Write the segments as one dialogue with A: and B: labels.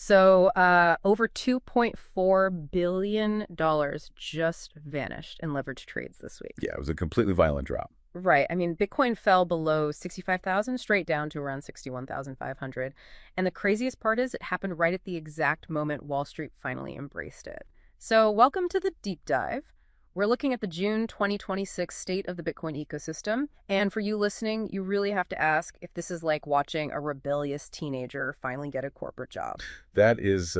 A: So over $2.4 billion just vanished in leveraged trades this week.
B: Yeah, it was a completely violent drop.
A: Right. I mean, Bitcoin fell below 65,000, straight down to around 61,500. And the craziest part is it happened right at the exact moment Wall Street finally embraced it. So welcome to the deep dive. We're looking at the June 2026 state of the Bitcoin ecosystem. And for you listening, you really have to ask if this is like watching a rebellious teenager finally get a corporate job.
B: That is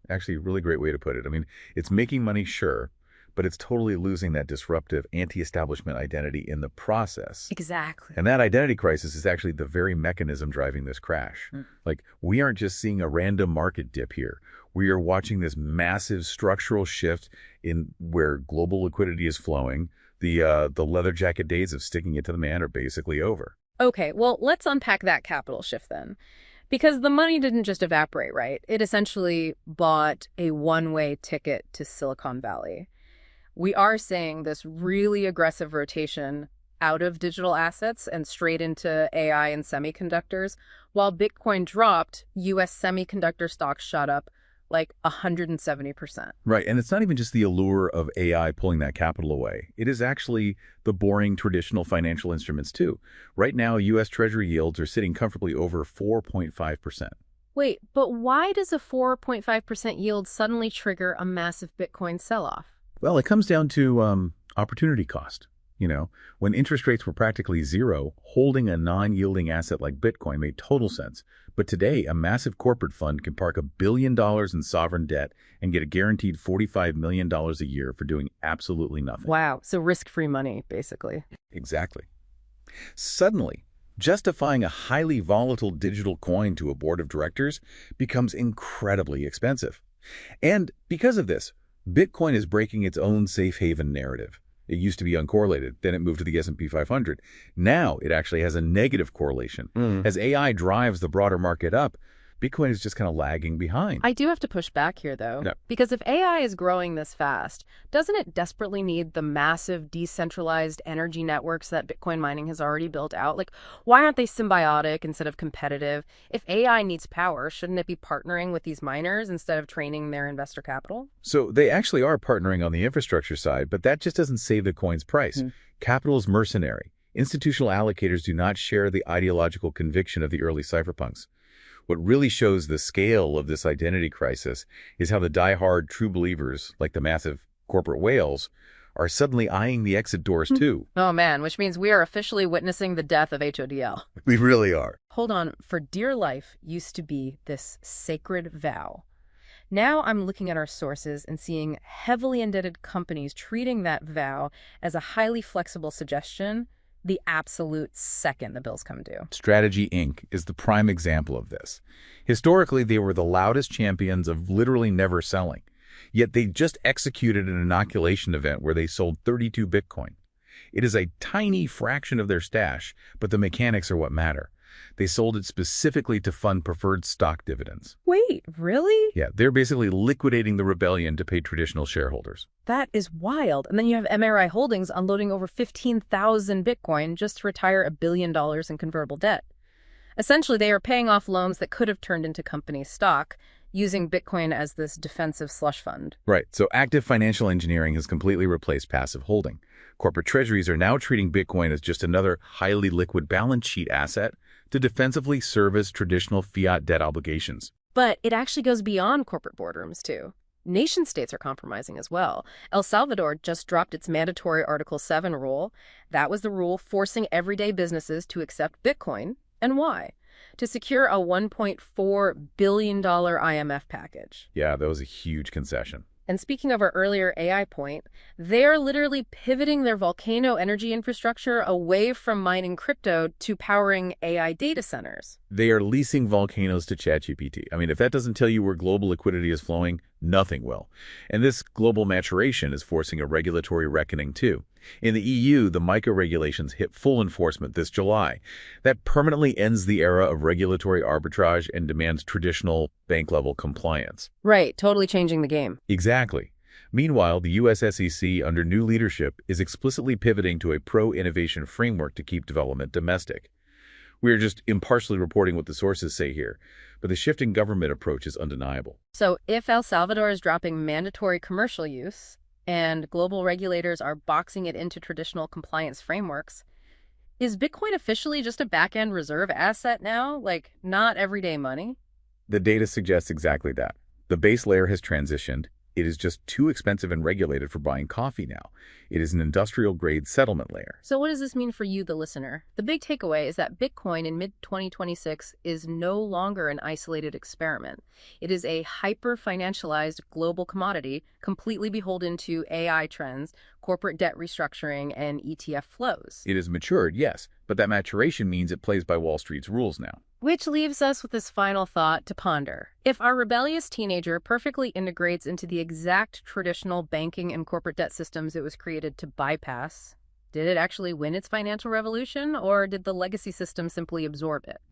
B: actually a really great way to put it. I mean, it's making money, sure, but it's totally losing that disruptive anti-establishment identity in the process.
A: Exactly.
B: And that identity crisis is actually the very mechanism driving this crash. Like, we aren't just seeing a random market dip here. We are watching this massive structural shift in where global liquidity is flowing. The leather jacket days of sticking it to the man are basically over.
A: Okay, well, let's unpack that capital shift then. Because the money didn't just evaporate, right? It essentially bought a one-way ticket to Silicon Valley. We are seeing this really aggressive rotation out of digital assets and straight into AI and semiconductors. While Bitcoin dropped, U.S. semiconductor stocks shot up like 170%.
B: Right, and it's not even just the allure of AI pulling that capital away. It is actually the boring traditional financial instruments too. Right now, U.S. Treasury yields are sitting comfortably over 4.5%.
A: Wait, but why does a 4.5% yield suddenly trigger a massive Bitcoin sell-off?
B: Well, it comes down to opportunity cost. You know, when interest rates were practically zero, holding a non-yielding asset like Bitcoin made total sense. But today, a massive corporate fund can park $1 billion in sovereign debt and get a guaranteed $45 million a year for doing absolutely nothing.
A: Wow, so risk-free money, basically.
B: Exactly. Suddenly, justifying a highly volatile digital coin to a board of directors becomes incredibly expensive. And because of this, Bitcoin is breaking its own safe haven narrative. It used to be uncorrelated, then it moved to the S&P 500. Now it actually has a negative correlation. As AI drives the broader market up, Bitcoin is just kind of lagging behind.
A: I do have to push back here, though,
B: No.
A: because if AI is growing this fast, doesn't it desperately need the massive decentralized energy networks that Bitcoin mining has already built out? Like, why aren't they symbiotic instead of competitive? If AI needs power, shouldn't it be partnering with these miners instead of training their investor capital?
B: So they actually are partnering on the infrastructure side, but that just doesn't save the coin's price. Capital is mercenary. Institutional allocators do not share the ideological conviction of the early cypherpunks. What really shows the scale of this identity crisis is how the die-hard true believers, like the massive corporate whales, are suddenly eyeing the exit doors too.
A: Oh man, which means we are officially witnessing the death of HODL.
B: We really are.
A: Hold on, for dear life used to be this sacred vow. Now I'm looking at our sources and seeing heavily indebted companies treating that vow as a highly flexible suggestion the absolute second the bills come due.
B: Strategy Inc. is the prime example of this. Historically, they were the loudest champions of literally never selling. Yet they just executed an inoculation event where they sold 32 Bitcoin. It is a tiny fraction of their stash, but the mechanics are what matter. They sold it specifically to fund preferred stock dividends.
A: Wait, really?
B: Yeah, they're basically liquidating the rebellion to pay traditional shareholders.
A: That is wild. And then you have MRI Holdings unloading over 15,000 Bitcoin just to retire $1 billion in convertible debt. Essentially, they are paying off loans that could have turned into company stock, using Bitcoin as this defensive slush fund.
B: Right, so active financial engineering has completely replaced passive holding. Corporate treasuries are now treating Bitcoin as just another highly liquid balance sheet asset to defensively service traditional fiat debt obligations.
A: But it actually goes beyond corporate boardrooms, too. Nation-states are compromising as well. El Salvador just dropped its mandatory Article 7 rule. That was the rule forcing everyday businesses to accept Bitcoin. And why? To secure a $1.4 billion IMF package.
B: Yeah, that was a huge concession.
A: And speaking of our earlier AI point, they're literally pivoting their volcano energy infrastructure away from mining crypto to powering AI data centers.
B: They are leasing volcanoes to ChatGPT. I mean, if that doesn't tell you where global liquidity is flowing, nothing will. And this global maturation is forcing a regulatory reckoning too. In the EU, the MiCA regulations hit full enforcement this July. That permanently ends the era of regulatory arbitrage and demands traditional bank-level compliance.
A: Right, totally changing the game.
B: Exactly. Meanwhile, the U.S. SEC, under new leadership, is explicitly pivoting to a pro-innovation framework to keep development domestic. We're just impartially reporting what the sources say here, but the shifting government approach is undeniable.
A: So if El Salvador is dropping mandatory commercial use and global regulators are boxing it into traditional compliance frameworks, is Bitcoin officially just a back-end reserve asset now? Like, not everyday money?
B: The data suggests exactly that. The base layer has transitioned. It is just too expensive and regulated for buying coffee now. It is an industrial-grade settlement layer.
A: So what does this mean for you, the listener? The big takeaway is that Bitcoin in mid-2026 is no longer an isolated experiment. It is a hyper-financialized global commodity, completely beholden to AI trends, corporate debt restructuring, and ETF flows.
B: It has matured, yes, but that maturation means it plays by Wall Street's rules now.
A: Which leaves us with this final thought to ponder. If our rebellious teenager perfectly integrates into the exact traditional banking and corporate debt systems it was created to bypass, did it actually win its financial revolution, or did the legacy system simply absorb it?